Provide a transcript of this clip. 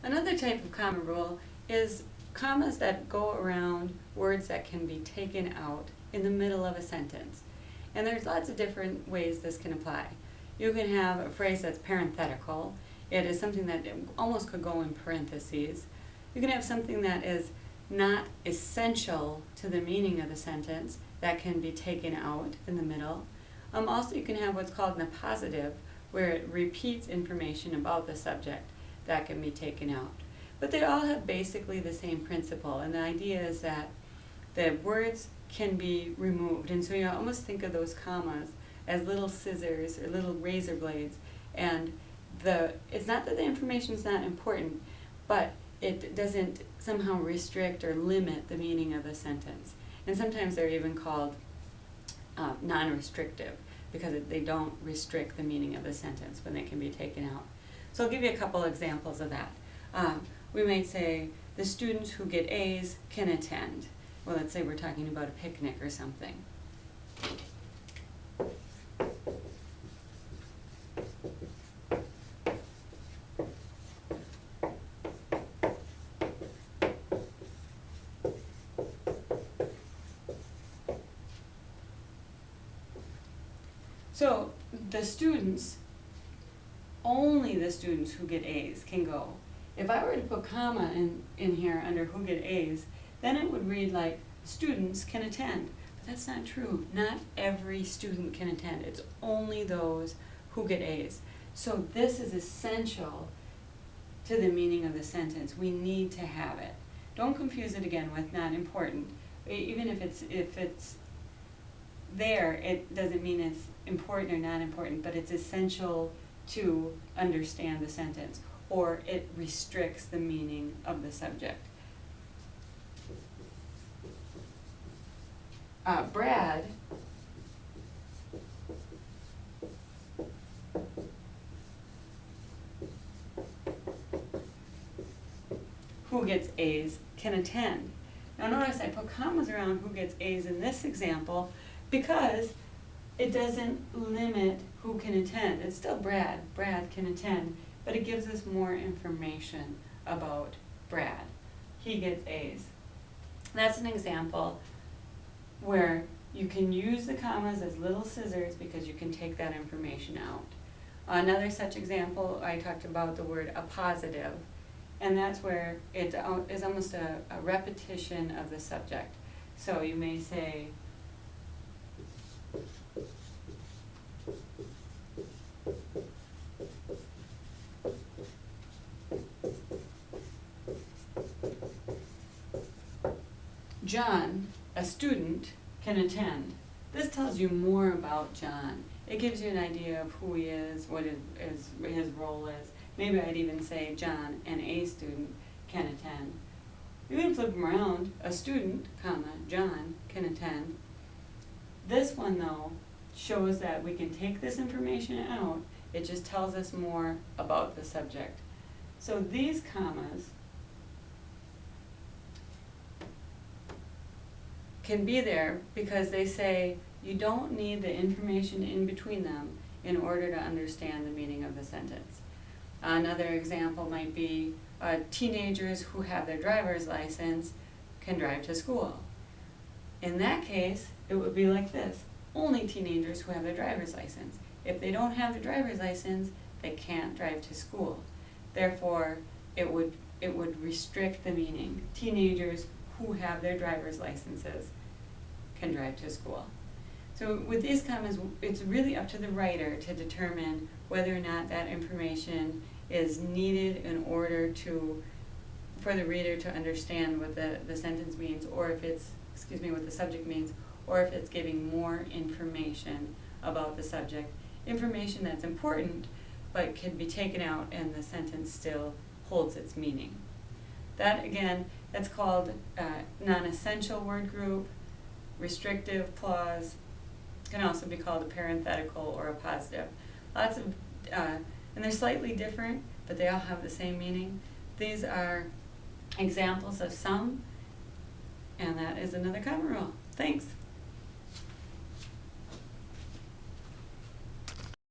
Another type of comma rule is commas that go around words that can be taken out in the middle of a sentence. And there's lots of different ways this can apply. You can have a phrase that's parenthetical. It is something that almost could go in parentheses. You can have something that is not essential to the meaning of the sentence that can be taken out in the middle. Also, you can have what's called an appositive, where it repeats information about the subject that can be taken out. But they all have basically the same principle, and the idea is that the words can be removed. And so you almost think of those commas as little scissors or little razor blades. And it's not that the information is not important, but it doesn't somehow restrict or limit the meaning of the sentence. And sometimes they're even called non-restrictive, because they don't restrict the meaning of the sentence when they can be taken out. So I'll give you a couple examples of that. We might say, the students who get A's can attend. Well, let's say we're talking about a picnic or something. So the students, only the students who get A's can go. If I were to put comma in here under who get A's, then it would read like students can attend. But that's not true. Not every student can attend. It's only those who get A's. So this is essential to the meaning of the sentence. We need to have it. Don't confuse it again with not important. Even if it's there, it doesn't mean it's important or not important, but it's essential to understand the sentence, or it restricts the meaning of the subject. Brad who gets A's can attend. Now notice I put commas around who gets A's in this example because it doesn't limit who can attend. It's still Brad. Brad can attend, but it gives us more information about Brad. He gets A's. That's an example where you can use the commas as little scissors because you can take that information out. Another such example, I talked about the word appositive, and that's where it is almost a repetition of the subject. So you may say, John, a student, can attend. This tells you more about John. It gives you an idea of who he is, what his role is. Maybe I'd even say John, an A student, can attend. You can flip them around. A student, comma, John, can attend. This one, though, shows that we can take this information out. It just tells us more about the subject. So these commas can be there because they say you don't need the information in between them in order to understand the meaning of the sentence. Another example might be teenagers who have their driver's license can drive to school. In that case, it would be like this. Only teenagers who have their driver's license. If they don't have the driver's license, they can't drive to school. Therefore, it would restrict the meaning. Teenagers who have their driver's licenses can drive to school. So with these commas, it's really up to the writer to determine whether or not that information is needed in order for the reader to understand what the sentence means, or if it's, what the subject means, or if it's giving more information about the subject. Information that's important, but can be taken out and the sentence still holds its meaning. That, again, that's called non-essential word group, restrictive clause, can also be called a parenthetical or a positive. Lots of, and they're slightly different, but they all have the same meaning. These are examples of some, and that is another comma rule. Thanks.